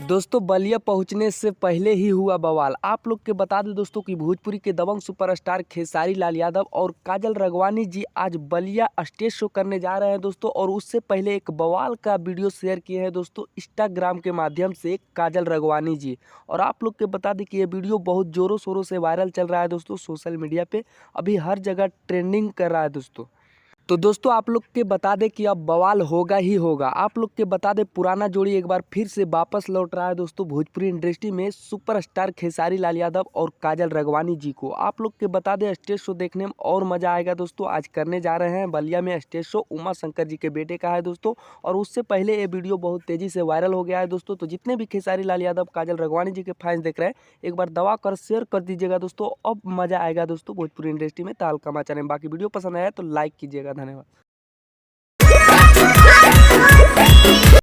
दोस्तों बलिया पहुंचने से पहले ही हुआ बवाल। आप लोग के बता दें दोस्तों कि भोजपुरी के दबंग सुपरस्टार खेसारी लाल यादव और काजल राघवानी जी आज बलिया स्टेज शो करने जा रहे हैं दोस्तों। और उससे पहले एक बवाल का वीडियो शेयर किए हैं दोस्तों इंस्टाग्राम के माध्यम से काजल राघवानी जी। और आप लोग के बता दें कि ये वीडियो बहुत जोरों शोरों से वायरल चल रहा है दोस्तों सोशल मीडिया पे, अभी हर जगह ट्रेंडिंग कर रहा है दोस्तों। तो दोस्तों आप लोग के बता दें कि अब बवाल होगा ही होगा। आप लोग के बता दें पुराना जोड़ी एक बार फिर से वापस लौट रहा है दोस्तों भोजपुरी इंडस्ट्री में, सुपरस्टार खेसारी लाल यादव और काजल राघवानी जी को। आप लोग के बता दें स्टेज शो देखने में और मजा आएगा दोस्तों। आज करने जा रहे हैं बलिया में स्टेज शो, उमा शंकर जी के बेटे का है दोस्तों। और उससे पहले ये वीडियो बहुत तेजी से वायरल हो गया है दोस्तों। तो जितने भी खेसारी लाल यादव काजल राघवानी जी के फैंस देख रहे हैं, एक बार दबा कर शेयर कर दीजिएगा दोस्तों। अब मजा आएगा दोस्तों भोजपुरी इंडस्ट्री में। ताल कमा चैनल, बाकी वीडियो पसंद आया तो लाइक कीजिएगा। धन्यवाद।